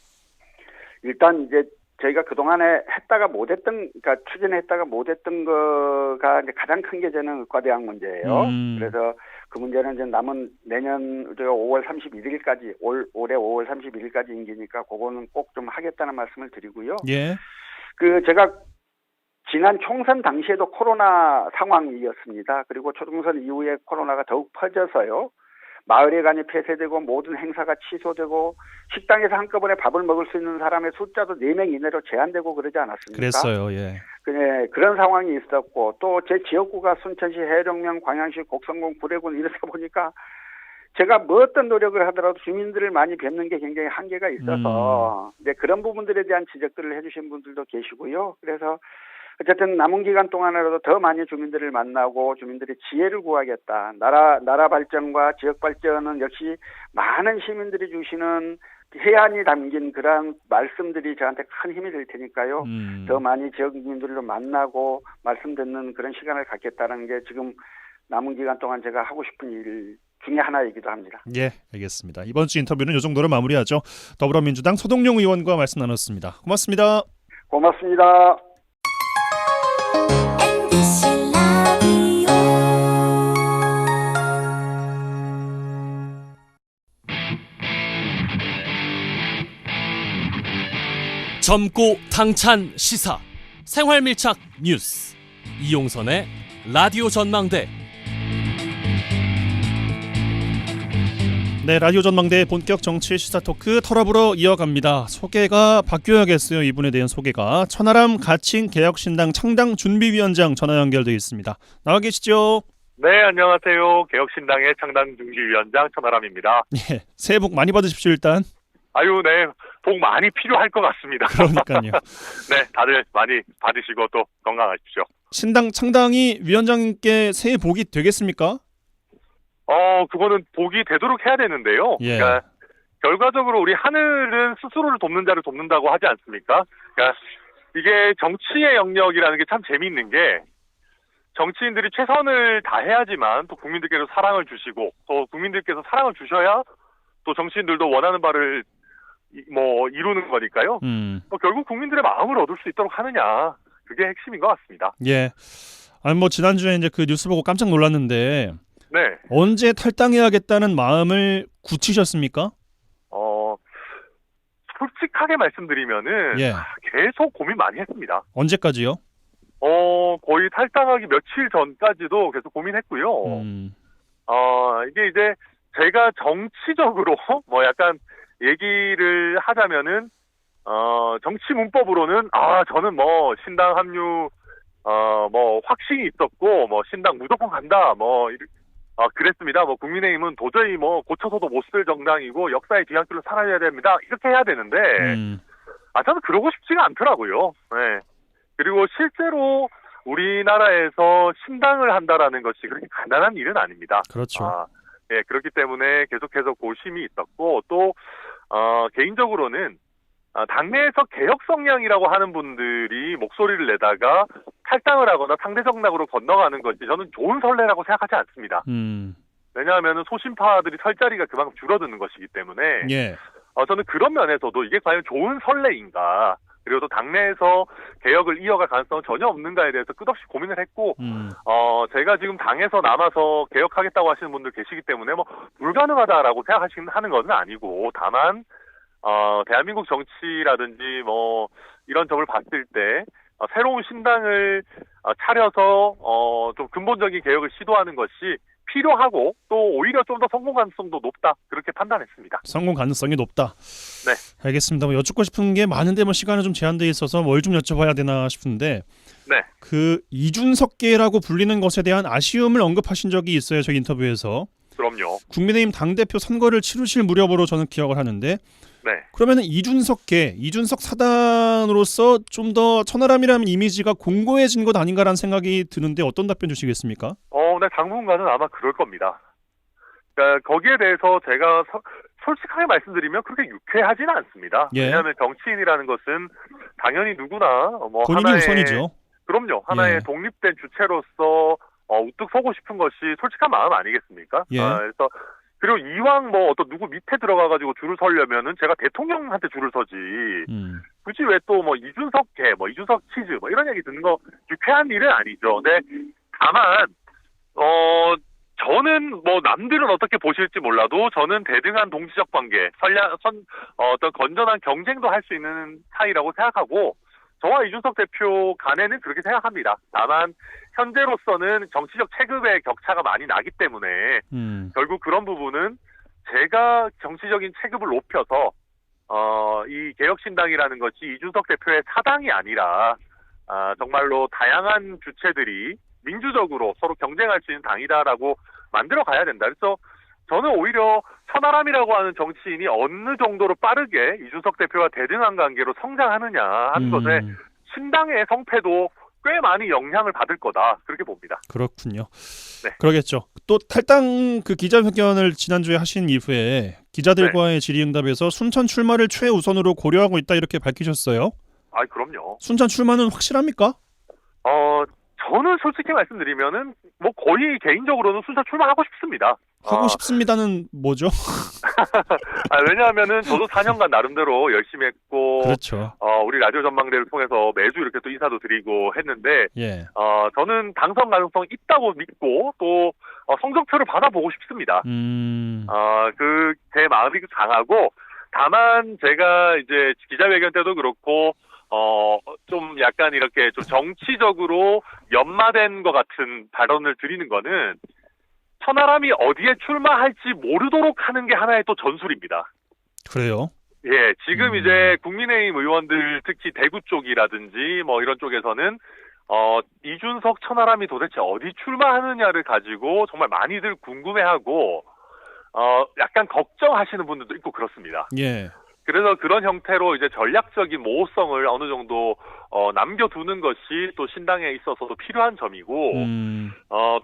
일단 이제 저희가 그동안에 했다가 못했던, 그러니까 추진했다가 못했던 거가 이제 가장 큰 게 저는 의과대학 문제예요. 그래서 그 문제는 이제 남은 내년 5월 31일까지 올해 5월 31일까지 임기니까 그거는 꼭 좀 하겠다는 말씀을 드리고요. 예. 그 제가 지난 총선 당시에도 코로나 상황이었습니다. 그리고 초중선 이후에 코로나가 더욱 퍼져서요. 마을회관이 폐쇄되고 모든 행사가 취소되고 식당에서 한꺼번에 밥을 먹을 수 있는 사람의 숫자도 4명 이내로 제한되고 그러지 않았습니까? 그랬어요. 예. 네, 그런 상황이 있었고 또 제 지역구가 순천시, 해령면, 광양시, 곡성군, 구례군 이렇게 보니까 제가 뭐 어떤 노력을 하더라도 주민들을 많이 뵙는 게 굉장히 한계가 있어서 이제 그런 부분들에 대한 지적들을 해주신 분들도 계시고요. 그래서 어쨌든 남은 기간 동안이라도 더 많이 주민들을 만나고 주민들의 지혜를 구하겠다. 나라 발전과 지역 발전은 역시 많은 시민들이 주시는 해안이 담긴 그러한 말씀들이 저한테 큰 힘이 될 테니까요. 더 많이 지역 주민들을 만나고 말씀 듣는 그런 시간을 갖겠다는 게 지금 남은 기간 동안 제가 하고 싶은 일 중에 하나이기도 합니다. 예, 알겠습니다. 이번 주 인터뷰는 이 정도로 마무리하죠. 더불어민주당 소동룡 의원과 말씀 나눴습니다. 고맙습니다. 고맙습니다. 젊고 당찬 시사 생활밀착 뉴스 이용선의 라디오 전망대. 네, 라디오 전망대 본격 정치 시사 토크 털어보러 이어갑니다. 소개가 바뀌어야겠어요. 이분에 대한 소개가 천하람 가칭 개혁신당 창당 준비위원장 전화 연결되어 있습니다. 나와 계시죠? 네, 안녕하세요. 개혁신당의 창당 준비위원장 천하람입니다. 예, 새해 복 많이 받으십시오. 일단. 아유, 네, 복 많이 필요할 것 같습니다. 그러니까요. 네, 다들 많이 받으시고 또 건강하십시오. 신당 창당이 위원장님께 새해 복이 되겠습니까? 그거는 복이 되도록 해야 되는데요. 예. 그러니까 결과적으로 우리 하늘은 스스로를 돕는 자를 돕는다고 하지 않습니까? 그러니까 이게 정치의 영역이라는 게 참 재미있는 게 정치인들이 최선을 다해야지만 또 국민들께서 사랑을 주시고 또 국민들께서 사랑을 주셔야 또 정치인들도 원하는 바를 이루는 거니까요. 결국 국민들의 마음을 얻을 수 있도록 하느냐, 그게 핵심인 것 같습니다. 예. 아니 지난주에 이제 그 뉴스 보고 깜짝 놀랐는데 네. 언제 탈당해야겠다는 마음을 굳히셨습니까? 솔직하게 말씀드리면은 예. 계속 고민 많이 했습니다. 언제까지요? 거의 탈당하기 며칠 전까지도 계속 고민했고요. 이게 이제 제가 정치적으로 약간 얘기를 하자면은 정치 문법으로는 저는 신당 합류 확신이 있었고 신당 무조건 간다 그랬습니다. 국민의힘은 도저히 고쳐서도 못 쓸 정당이고 역사의 뒤안길로 살아야 됩니다. 이렇게 해야 되는데 저는 그러고 싶지가 않더라고요. 네. 그리고 실제로 우리나라에서 신당을 한다라는 것이 그렇게 간단한 일은 아닙니다. 그렇죠. 예, 그렇기 때문에 계속해서 고심이 있었고 또 개인적으로는 당내에서 개혁 성향이라고 하는 분들이 목소리를 내다가 탈당을 하거나 상대 정당으로 건너가는 것이 저는 좋은 선례라고 생각하지 않습니다. 왜냐하면 소신파들이 설 자리가 그만큼 줄어드는 것이기 때문에 예. 저는 그런 면에서도 이게 과연 좋은 선례인가, 그리고 또 당내에서 개혁을 이어갈 가능성은 전혀 없는가에 대해서 끝없이 고민을 했고 제가 지금 당에서 남아서 개혁하겠다고 하시는 분들 계시기 때문에 불가능하다라고 생각하는 것은 아니고, 다만 대한민국 정치라든지 이런 점을 봤을 때 새로운 신당을 차려서 좀 근본적인 개혁을 시도하는 것이 필요하고 또 오히려 좀 더 성공 가능성도 높다, 그렇게 판단했습니다. 성공 가능성이 높다. 네. 알겠습니다. 여쭙고 싶은 게 많은데 시간은 좀 제한되어 있어서 뭘 좀 여쭤봐야 되나 싶은데 네. 그 이준석계라고 불리는 것에 대한 아쉬움을 언급하신 적이 있어요. 저희 인터뷰에서. 그럼요. 국민의힘 당대표 선거를 치르실 무렵으로 저는 기억을 하는데 네. 그러면 이준석계, 이준석 사단으로서 좀 더 천하람이라는 이미지가 공고해진 것 아닌가라는 생각이 드는데 어떤 답변 주시겠습니까? 네, 당분간은 아마 그럴 겁니다. 그러니까 거기에 대해서 제가 솔직하게 말씀드리면 그렇게 유쾌하지는 않습니다. 예. 왜냐하면 정치인이라는 것은 당연히 누구나 본인이 하나의, 우선이죠. 그럼요. 하나의 예. 독립된 주체로서 우뚝 서고 싶은 것이 솔직한 마음 아니겠습니까? 예. 그래서 그리고 이왕 어떤 누구 밑에 들어가가지고 줄을 서려면은 제가 대통령한테 줄을 서지. 굳이 왜 또 이준석계, 이준석 치즈 이런 얘기 듣는 거 유쾌한 일은 아니죠. 근데 다만 저는 남들은 어떻게 보실지 몰라도 저는 대등한 동지적 관계, 어떤 건전한 경쟁도 할 수 있는 사이라고 생각하고 저와 이준석 대표 간에는 그렇게 생각합니다. 다만 현재로서는 정치적 체급의 격차가 많이 나기 때문에 결국 그런 부분은 제가 정치적인 체급을 높여서 이 개혁신당이라는 것이 이준석 대표의 사당이 아니라 정말로 다양한 주체들이 민주적으로 서로 경쟁할 수 있는 당이다라고 만들어 가야 된다. 그래서 저는 오히려 천하람이라고 하는 정치인이 어느 정도로 빠르게 이준석 대표와 대등한 관계로 성장하느냐 하는 것에 신당의 성패도 꽤 많이 영향을 받을 거다, 그렇게 봅니다. 그렇군요. 네. 그러겠죠. 또 탈당 그 기자회견을 지난주에 하신 이후에 기자들과의 질의응답에서 순천 출마를 최우선으로 고려하고 있다, 이렇게 밝히셨어요. 그럼요. 순천 출마는 확실합니까? 저는 솔직히 말씀드리면은 거의 개인적으로는 순천 출마하고 싶습니다. 하고 싶습니다는 뭐죠? 왜냐하면은 저도 4년간 나름대로 열심히 했고, 그렇죠. 우리 라디오 전망대를 통해서 매주 이렇게 또 인사도 드리고 했는데, 예. 저는 당선 가능성 있다고 믿고 또 성적표를 받아보고 싶습니다. 그 제 마음이 강하고 다만 제가 이제 기자회견 때도 그렇고 좀 약간 이렇게 좀 정치적으로 연마된 것 같은 발언을 드리는 거는 천하람이 어디에 출마할지 모르도록 하는 게 하나의 또 전술입니다. 그래요? 예, 지금 이제 국민의힘 의원들 특히 대구 쪽이라든지 뭐 이런 쪽에서는 이준석 천하람이 도대체 어디 출마하느냐를 가지고 정말 많이들 궁금해하고 약간 걱정하시는 분들도 있고 그렇습니다. 예. 그래서 그런 형태로 이제 전략적인 모호성을 어느 정도 남겨두는 것이 또 신당에 있어서도 필요한 점이고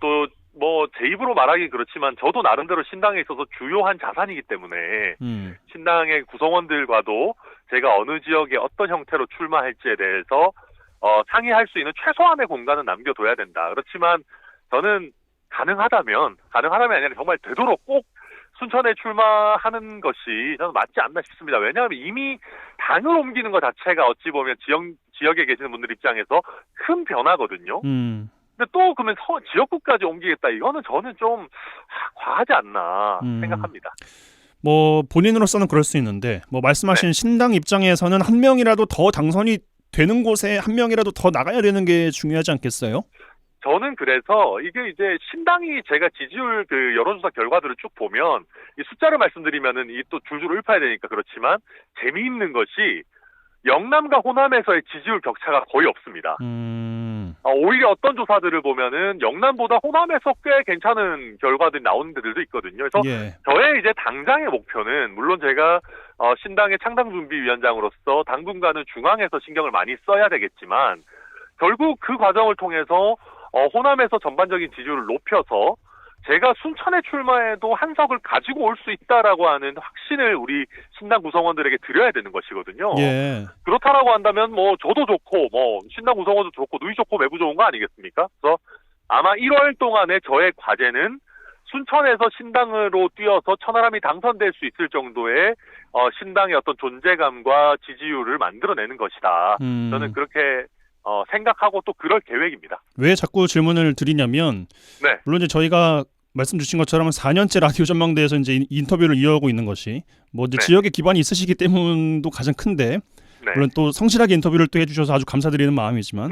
또 뭐 제 입으로 말하기 그렇지만 저도 나름대로 신당에 있어서 주요한 자산이기 때문에 신당의 구성원들과도 제가 어느 지역에 어떤 형태로 출마할지에 대해서 상의할 수 있는 최소한의 공간은 남겨둬야 된다. 그렇지만 저는 가능하다면 아니라 정말 되도록 꼭 순천에 출마하는 것이 저는 맞지 않나 싶습니다. 왜냐하면 이미 당을 옮기는 것 자체가 어찌 보면 지역에 계시는 분들 입장에서 큰 변화거든요. 근데 또 그러면 지역구까지 옮기겠다. 이거는 저는 좀 과하지 않나 생각합니다. 뭐 본인으로서는 그럴 수 있는데 뭐 말씀하신 신당 입장에서는 한 명이라도 더 당선이 되는 곳에 한 명이라도 더 나가야 되는 게 중요하지 않겠어요? 저는 그래서 이게 이제 신당이 제가 지지율 그 여론조사 결과들을 쭉 보면 이 숫자를 말씀드리면은 이 또 줄줄 읊어야 되니까 그렇지만 재미있는 것이 영남과 호남에서의 지지율 격차가 거의 없습니다. 오히려 어떤 조사들을 보면은 영남보다 호남에서 꽤 괜찮은 결과들이 나오는 데들도 있거든요. 그래서 저의 이제 당장의 목표는 물론 제가 신당의 창당준비위원장으로서 당분간은 중앙에서 신경을 많이 써야 되겠지만 결국 그 과정을 통해서 호남에서 전반적인 지지율을 높여서 제가 순천에 출마해도 한 석을 가지고 올 수 있다라고 하는 확신을 우리 신당 구성원들에게 드려야 되는 것이거든요. 그렇다라고 한다면 뭐 저도 좋고 뭐 신당 구성원도 좋고 누이 좋고 매부 좋은 거 아니겠습니까? 그래서 아마 1월 동안에 저의 과제는 순천에서 신당으로 뛰어서 천하람이 당선될 수 있을 정도의 신당의 어떤 존재감과 지지율을 만들어내는 것이다. 저는 그렇게 생각하고 또 그럴 계획입니다. 왜 자꾸 질문을 드리냐면 물론 이제 저희가 말씀 주신 것처럼 4년째 라디오 전망대에서 이제 인터뷰를 이어오고 있는 것이 뭐 이제 지역에 기반이 있으시기 때문도 가장 큰데 물론 또 성실하게 인터뷰를 또 해주셔서 아주 감사드리는 마음이지만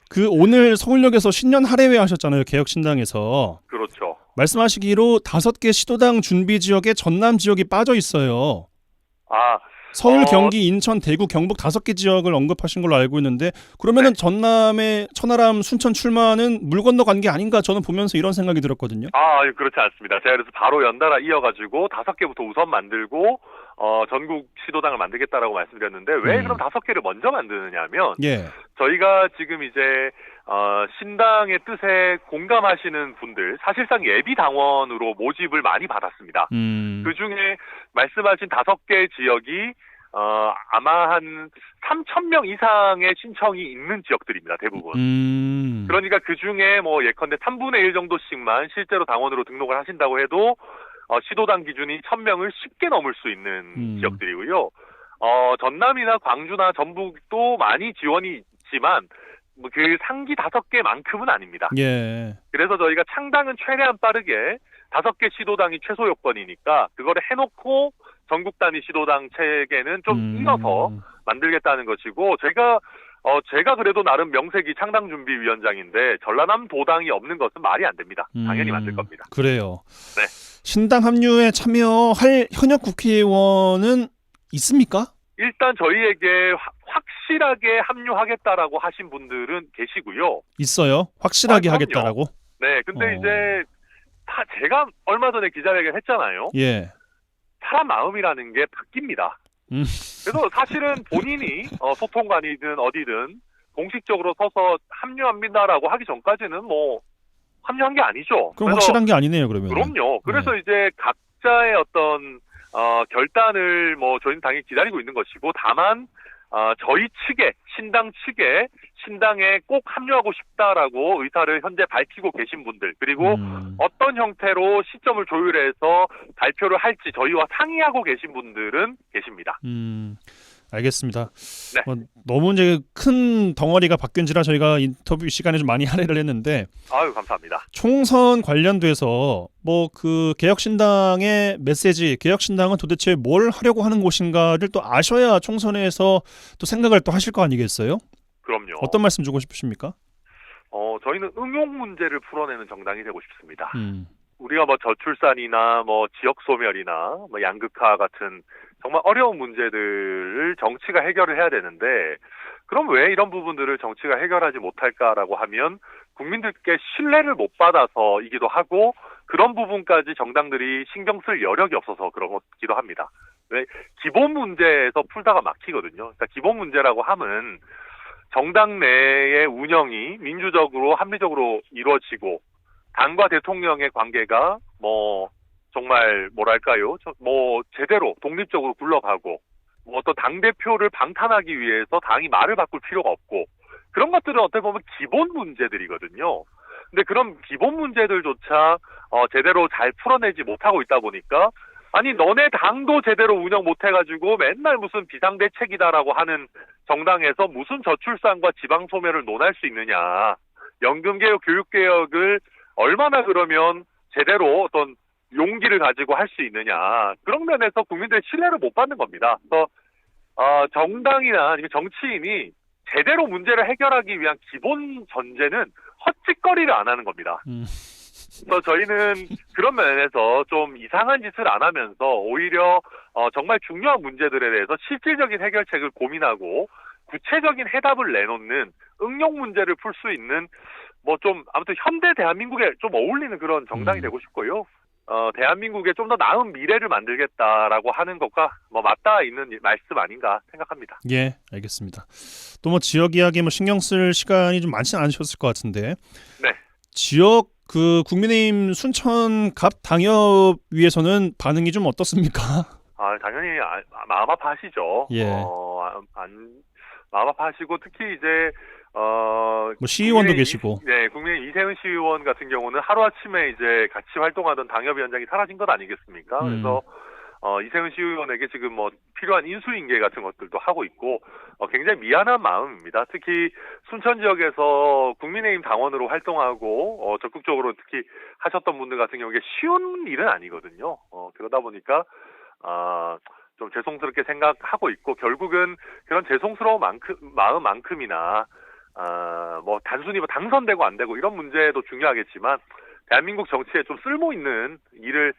그 오늘 서울역에서 신년 할애회 하셨잖아요. 개혁신당에서. 그렇죠. 말씀하시기로 5개 시도당 준비 지역에 전남 지역이 빠져 있어요. 서울, 경기, 인천, 대구, 경북 5개 지역을 언급하신 걸로 알고 있는데 그러면은 전남의 천하람 순천 출마는 물 건너간 게 아닌가 저는 보면서 이런 생각이 들었거든요. 그렇지 않습니다. 제가 그래서 바로 연달아 이어가지고 5개부터 우선 만들고 전국 시도당을 만들겠다라고 말씀드렸는데 왜 그럼 5개를 먼저 만드느냐 하면 저희가 지금 이제 신당의 뜻에 공감하시는 분들 사실상 예비 당원으로 모집을 많이 받았습니다. 그중에 말씀하신 5개 지역이 아마 한 3,000명 이상의 신청이 있는 지역들입니다. 대부분. 그러니까 그중에 뭐 예컨대 3분의 1 정도씩만 실제로 당원으로 등록을 하신다고 해도 시도당 기준이 1,000명을 쉽게 넘을 수 있는 지역들이고요. 전남이나 광주나 전북도 많이 지원이 있지만 그 상기 5개만큼은 아닙니다. 그래서 저희가 창당은 최대한 빠르게 5개 시도당이 최소 요건이니까 그거를 해놓고 전국 단위 시도당 체계는 좀 이어서 만들겠다는 것이고 제가 그래도 나름 명색이 창당준비위원장인데 전라남 도당이 없는 것은 말이 안 됩니다. 당연히 만들 겁니다. 그래요. 신당 합류에 참여할 현역 국회의원은 있습니까? 일단 저희에게 확실하게 합류하겠다라고 하신 분들은 계시고요. 있어요? 확실하게 하겠다라고? 네, 근데 이제 다 제가 얼마 전에 기자회견 했잖아요. 사람 마음이라는 게 바뀝니다. 그래서 사실은 본인이 소통관이든 어디든 공식적으로 서서 합류합니다라고 하기 전까지는 뭐 합류한 게 아니죠. 그럼 확실한 게 아니네요, 그러면. 그럼요. 그래서 이제 각자의 어떤 결단을 뭐 저희는 당연히 기다리고 있는 것이고 다만 저희 측에 신당 측에 신당에 꼭 합류하고 싶다라고 의사를 현재 밝히고 계신 분들 그리고 어떤 형태로 시점을 조율해서 발표를 할지 저희와 상의하고 계신 분들은 계십니다. 알겠습니다. 네. 너무 이제 큰 덩어리가 바뀐지라 저희가 인터뷰 시간에 좀 많이 할애를 했는데 아유, 감사합니다. 총선 관련돼서 뭐 그 개혁신당의 메시지, 개혁신당은 도대체 뭘 하려고 하는 곳인가를 또 아셔야 총선에서 또 생각을 또 하실 거 아니겠어요? 그럼요. 어떤 말씀 주고 싶으십니까? 저희는 응용 문제를 풀어내는 정당이 되고 싶습니다. 음. 우리가 뭐 저출산이나 뭐 지역 소멸이나 뭐 양극화 같은 정말 어려운 문제들을 정치가 해결을 해야 되는데, 그럼 왜 이런 부분들을 정치가 해결하지 못할까라고 하면 국민들께 신뢰를 못 받아서이기도 하고, 그런 부분까지 정당들이 신경 쓸 여력이 없어서 그런 것이기도 합니다. 왜? 기본 문제에서 풀다가 막히거든요. 그러니까 기본 문제라고 하면 정당 내의 운영이 민주적으로 합리적으로 이루어지고, 당과 대통령의 관계가 뭐 정말 뭐랄까요, 뭐 제대로 독립적으로 굴러가고, 뭐 어떤 당 대표를 방탄하기 위해서 당이 말을 바꿀 필요가 없고, 그런 것들은 어떻게 보면 기본 문제들이거든요. 근데 그런 기본 문제들조차 제대로 잘 풀어내지 못하고 있다 보니까, 아니 너네 당도 제대로 운영 못해가지고 맨날 무슨 비상대책이다라고 하는 정당에서 무슨 저출산과 지방소멸을 논할 수 있느냐, 연금개혁, 교육개혁을 얼마나 그러면 제대로 어떤 용기를 가지고 할 수 있느냐, 그런 면에서 국민들의 신뢰를 못 받는 겁니다. 그래서 정당이나 아니면 정치인이 제대로 문제를 해결하기 위한 기본 전제는 헛짓거리를 안 하는 겁니다. 그래서 저희는 그런 면에서 좀 이상한 짓을 안 하면서 오히려 정말 중요한 문제들에 대해서 실질적인 해결책을 고민하고 구체적인 해답을 내놓는 응용 문제를 풀 수 있는 뭐 좀 아무튼 현대 대한민국에 좀 어울리는 그런 정당이 되고 싶고요. 대한민국에 좀 더 나은 미래를 만들겠다라고 하는 것과 뭐 맞닿아 있는 말씀 아닌가 생각합니다. 예, 알겠습니다. 또 뭐 지역 이야기 뭐 신경 쓸 시간이 좀 많지는 않으셨을 것 같은데. 네. 지역 그 국민의힘 순천갑 당협위에서는 반응이 좀 어떻습니까? 당연히 마음 아파하시죠. 예. 마음 아파하시고 특히 이제 뭐 시의원도 계시고. 네, 국민의 이세훈 시의원 같은 경우는 하루아침에 이제 같이 활동하던 당협위원장이 사라진 것 아니겠습니까? 그래서 이세훈 시의원에게 지금 뭐 필요한 인수인계 같은 것들도 하고 있고 굉장히 미안한 마음입니다. 특히 순천 지역에서 국민의힘 당원으로 활동하고 적극적으로 특히 하셨던 분들 같은 경우에 쉬운 일은 아니거든요. 그러다 보니까 좀 죄송스럽게 생각하고 있고, 결국은 그런 죄송스러운 마음만큼이나 뭐 단순히 뭐 당선되고 안 되고 이런 문제도 중요하겠지만 대한민국 정치에 좀 쓸모 있는 일을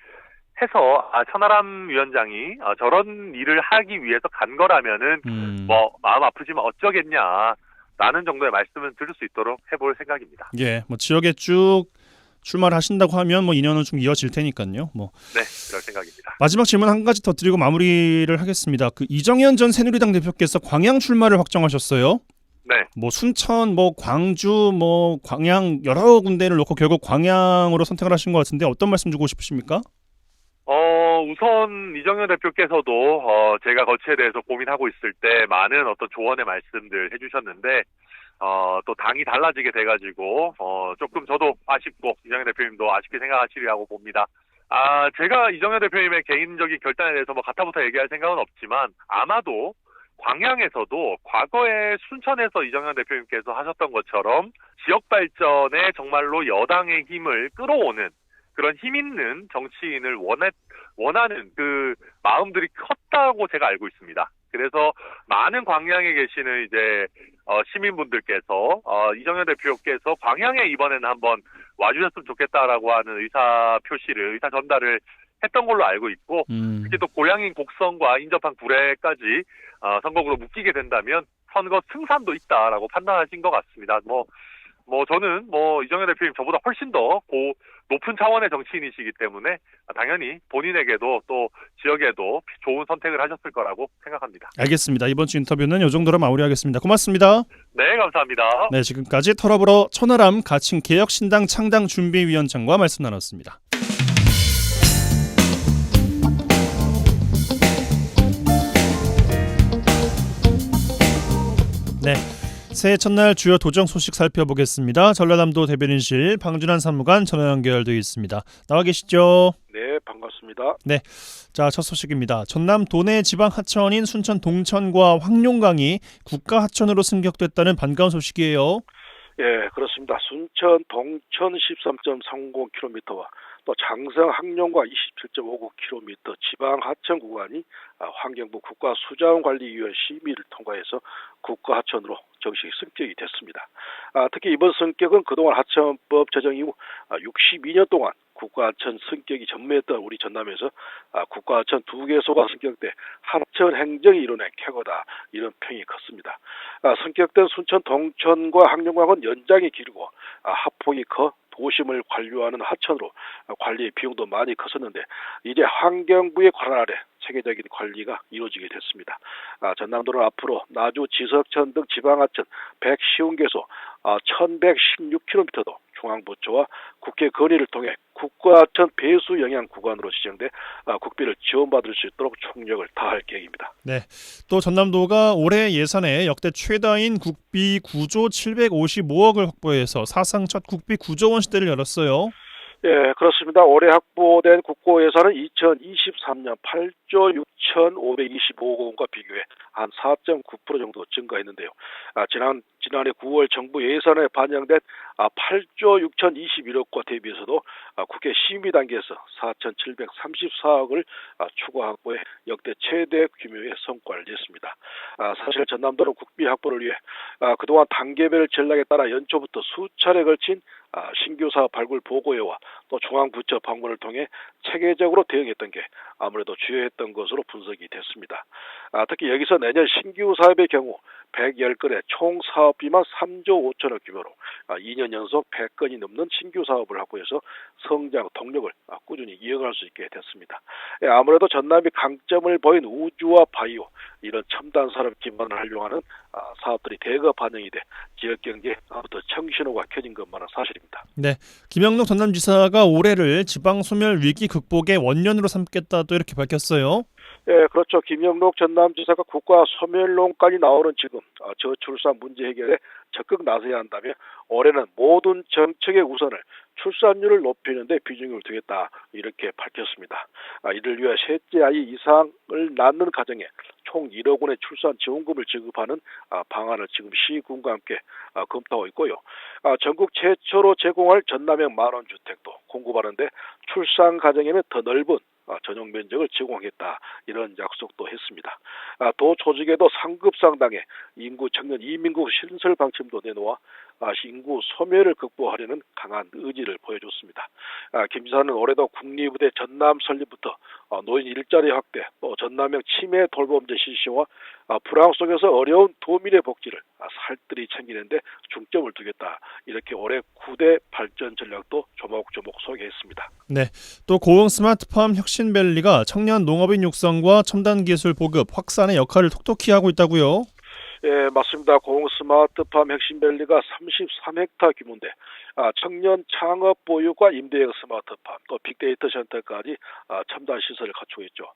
해서 천하람 위원장이 저런 일을 하기 위해서 간 거라면은 뭐 마음 아프지만 어쩌겠냐라는 정도의 말씀을 드릴 수 있도록 해볼 생각입니다. 예, 뭐 지역에 쭉 출마를 하신다고 하면 뭐 인연은 좀 이어질 테니까요. 뭐 네, 그럴 생각입니다. 마지막 질문 한 가지 더 드리고 마무리를 하겠습니다. 그 이정현 전 새누리당 대표께서 광양 출마를 확정하셨어요. 네. 뭐 순천, 뭐 광주, 뭐 광양 여러 군데를 놓고 결국 광양으로 선택을 하신 것 같은데 어떤 말씀 주고 싶으십니까? 우선 이정현 대표께서도 제가 거치에 대해서 고민하고 있을 때 많은 어떤 조언의 말씀들 해주셨는데 또 당이 달라지게 돼가지고 조금 저도 아쉽고 이정현 대표님도 아쉽게 생각하시리라고 봅니다. 제가 이정현 대표님의 개인적인 결단에 대해서 뭐 가타부타 얘기할 생각은 없지만 아마도 광양에서도 과거에 순천에서 이정현 대표님께서 하셨던 것처럼 지역 발전에 정말로 여당의 힘을 끌어오는 그런 힘 있는 정치인을 원하는 그 마음들이 컸다고 제가 알고 있습니다. 그래서 많은 광양에 계시는 이제 시민분들께서 이정현 대표께서 광양에 이번에는 한번 와주셨으면 좋겠다라고 하는 의사 전달을 했던 걸로 알고 있고, 특히 또 고향인 곡성과 인접한 구례까지 선거구로 묶이게 된다면 선거 승산도 있다라고 판단하신 것 같습니다. 뭐 저는 뭐 이정현 대표님 저보다 훨씬 더 높은 차원의 정치인이시기 때문에 당연히 본인에게도 또 지역에도 좋은 선택을 하셨을 거라고 생각합니다. 알겠습니다. 이번 주 인터뷰는 이 정도로 마무리하겠습니다. 고맙습니다. 네, 감사합니다. 네, 지금까지 털어보러 천하람 가칭 개혁신당 창당준비위원장과 말씀 나눴습니다. 네, 새해 첫날 주요 도정 소식 살펴보겠습니다. 전라남도 대변인실 방준환 사무관 전화 연결되어 있습니다. 나와 계시죠? 네, 반갑습니다. 반갑습니다. 네, 자, 첫 소식입니다. 전남 도내 지방 하천인 순천 동천과 황룡강이 국가 하천으로 승격됐다는 반가운 소식이에요. 예, 그렇습니다. 순천 동천 13.30km와 또 장성 항룡과 27.59km 지방 하천 구간이 환경부 국가수자원관리위원 심의를 통과해서 국가 하천으로 정식 승격이 됐습니다. 특히 이번 승격은 그동안 하천법 제정 이후 62년 동안 국가하천 승격이 전무했던 우리 전남에서 국가하천 2개소가 승격돼 하천 행정이 이뤄낸 쾌거다, 이런 평이 컸습니다. 승격된 순천 동천과 항룡강은 연장이 길고 하폭이 커 도심을 관리하는 하천으로 관리 비용도 많이 컸었는데 이제 환경부의 관할 아래 체계적인 관리가 이루어지게 됐습니다. 전남도는 앞으로 나주, 지석천 등 지방하천 150개소 1116km도 중앙부처와 국회 건의를 통해 국가하천 배수 영향 구간으로 지정돼 국비를 지원받을 수 있도록 총력을 다할 계획입니다. 네, 또 전남도가 올해 예산에 역대 최다인 국비 9조 755억을 확보해서 사상 첫 국비 9조 원 시대를 열었어요. 예, 그렇습니다. 올해 확보된 국고 예산은 2023년 8조 6,525억 원과 비교해 한 4.9% 정도 증가했는데요. 지난해 9월 정부 예산에 반영된 8조 6,021억과 대비해서도 국회 심의 단계에서 4,734억을 추가 확보해 역대 최대 규모의 성과를 냈습니다. 사실 전남도는 국비 확보를 위해 그동안 단계별 전략에 따라 연초부터 수차례 걸친 신규 사업 발굴 보고회와 또 중앙부처 방문을 통해 체계적으로 대응했던 게 아무래도 주요했던 것으로 분석이 됐습니다. 특히 여기서 내년 신규 사업의 경우 110건의 총 사업비만 3조 5천억 규모로 2년 연속 100건이 넘는 신규 사업을 확보해서 성장 동력을 꾸준히 이어갈 수 있게 됐습니다. 아무래도 전남이 강점을 보인 우주와 바이오, 이런 첨단 산업 기반을 활용하는 사업들이 대거 반영이 돼 지역 경제에 아무튼 청신호가 켜진 것만은 사실입니다. 네, 김영록 전남지사가 올해를 지방 소멸 위기 극복의 원년으로 삼겠다도 이렇게 밝혔어요. 예, 그렇죠. 김영록 전남지사가 국가 소멸론까지 나오는 지금 저출산 문제 해결에 적극 나서야 한다며 올해는 모든 정책의 우선을 출산율을 높이는 데 비중을 두겠다, 이렇게 밝혔습니다. 이를 위해 셋째 아이 이상을 낳는 가정에 총 1억 원의 출산 지원금을 지급하는 방안을 지금 시군과 함께 검토하고 있고요. 전국 최초로 제공할 전남형 만원주택도 공급하는데 출산 가정에는 더 넓은 전용 면적을 제공하겠다, 이런 약속도 했습니다. 도 조직에도 상급 상당의 인구 청년 이민국 신설 방침도 내놓아 인구 소멸을 극복하려는 강한 의지를 보여줬습니다. 김 지사는 올해도 국립의대 전남 설립부터 노인 일자리 확대, 또 전남형 치매 돌봄제 실시와 불황 속에서 어려운 도민의 복지를 살뜰히 챙기는데 중점을 두겠다, 이렇게 올해 9대 발전 전략도 조목조목 소개했습니다. 네, 또 고흥 스마트팜 혁신밸리가 청년 농업인 육성과 첨단 기술 보급, 확산의 역할을 톡톡히 하고 있다고요? 예, 맞습니다. 고흥 스마트팜 혁신밸리가 33헥타 규모인데 청년 창업 보육과 임대형 스마트팜, 또 빅데이터 센터까지 첨단 시설을 갖추고 있죠.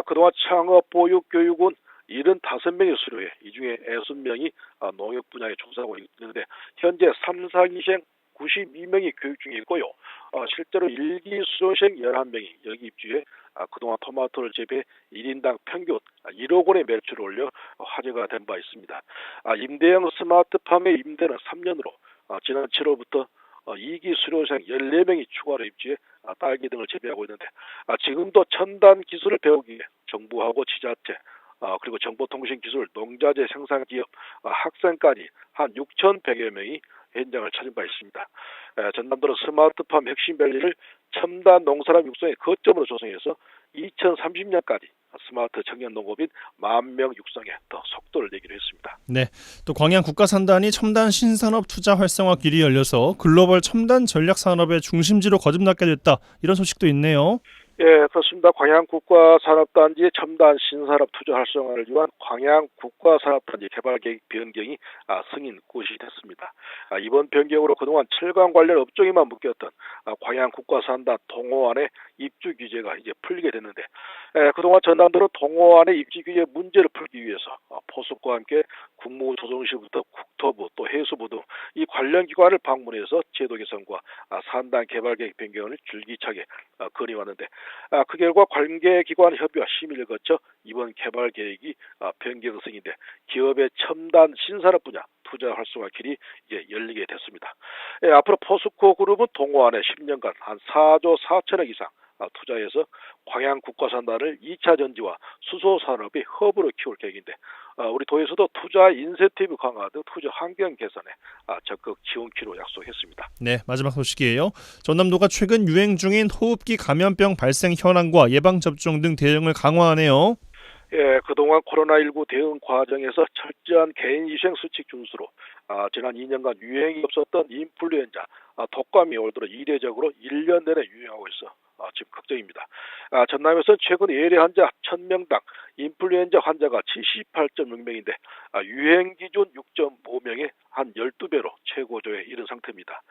그동안 창업 보육 교육은 75명이 수료해 이 중에 60명이 농업 분야에 종사하고 있는데 현재 3, 4기생 92명이 교육 중에 있고요. 실제로 1기 수료생 11명이 여기 입주해 그동안 토마토를 재배해 1인당 평균 1억 원의 매출을 올려 화제가 된 바 있습니다. 임대형 스마트팜의 임대는 3년으로 지난 7월부터 2기 수료생 14명이 추가로 입주해 딸기 등을 재배하고 있는데 지금도 첨단 기술을 배우기 위해 정부하고 지자체, 그리고 정보통신기술, 농자재 생산기업, 학생까지 한 6,100여 명이 현장을 찾은 바 있습니다. 전남도는 스마트팜 혁신밸리를 첨단 농사람 육성의 거점으로 조성해서 2030년까지 스마트 청년 농업인 10,000명 육성에 더 속도를 내기로 했습니다. 네, 또 광양 국가산단이 첨단 신산업 투자 활성화 길이 열려서 글로벌 첨단 전략 산업의 중심지로 거듭나게 됐다, 이런 소식도 있네요. 예, 그렇습니다. 광양 국가산업단지의 첨단 신산업 투자 활성화를 위한 광양 국가산업단지 개발 계획 변경이 승인 고시 됐습니다. 이번 변경으로 그동안 철강 관련 업종에만 묶였던 광양 국가산단 동호안의 입주 규제가 이제 풀리게 됐는데 그동안 전남도는 동호안의 입주 규제 문제를 풀기 위해서 포스코와 함께 국무조정실부터 국토부 또 해수부 등 이 관련 기관을 방문해서 제도 개선과 산단 개발 계획 변경을 줄기차게 건의왔는데 그 결과 관계기관 협의와 심의를 거쳐 이번 개발 계획이 변경 승인돼 기업의 첨단 신산업 분야 투자 활성화 길이 이제 열리게 됐습니다. 앞으로 포스코 그룹은 동호안에 10년간 한 4조 4천억 이상 투자해서 광양 국가산단을 2차 전지와 수소 산업의 허브로 키울 계획인데 우리 도에서도 투자 인센티브 강화 등 투자 환경 개선에 적극 지원키로 약속했습니다. 네, 마지막 소식이에요. 전남도가 최근 유행 중인 호흡기 감염병 발생 현황과 예방 접종 등 대응을 강화하네요. 예, 그동안 코로나19 대응 과정에서 철저한 개인위생 수칙 준수로 지난 2년간 유행이 없었던 인플루엔자, 독감이 올 들어 이례적으로 1년 내내 유행하고 있어 지금 걱정입니다. 전남에서는 최근 예외 환자 1000명당 인플루엔자 환자가 78.6명인데 유행 기준 6.5명에 한 12배로 최고조에 이른 상태입니다.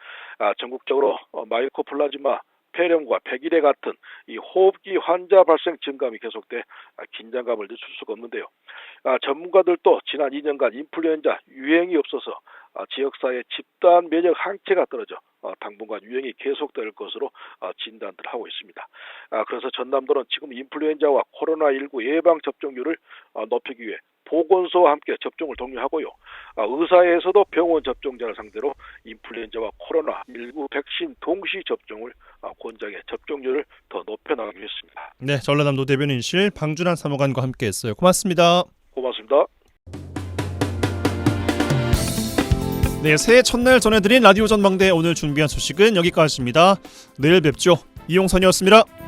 전국적으로 마이코플라즈마 폐렴과 백일해 같은 이 호흡기 환자 발생 증감이 계속돼 긴장감을 늦출 수가 없는데요. 전문가들도 지난 2년간 인플루엔자 유행이 없어서 지역사회 집단 면역 항체가 떨어져 당분간 유행이 계속될 것으로 진단들 하고 있습니다. 그래서 전남도는 지금 인플루엔자와 코로나19 예방 접종률을 높이기 위해 보건소와 함께 접종을 독려하고요. 의사회에서도 병원 접종자를 상대로 인플루엔자와 코로나19 백신 동시 접종을 권장해 접종률을 더 높여나가기로 했습니다. 네, 전라남도 대변인실 방준환 사무관과 함께했어요. 고맙습니다. 고맙습니다. 네, 새해 첫날 전해드린 라디오 전망대 오늘 준비한 소식은 여기까지입니다. 내일 뵙죠. 이용선이었습니다.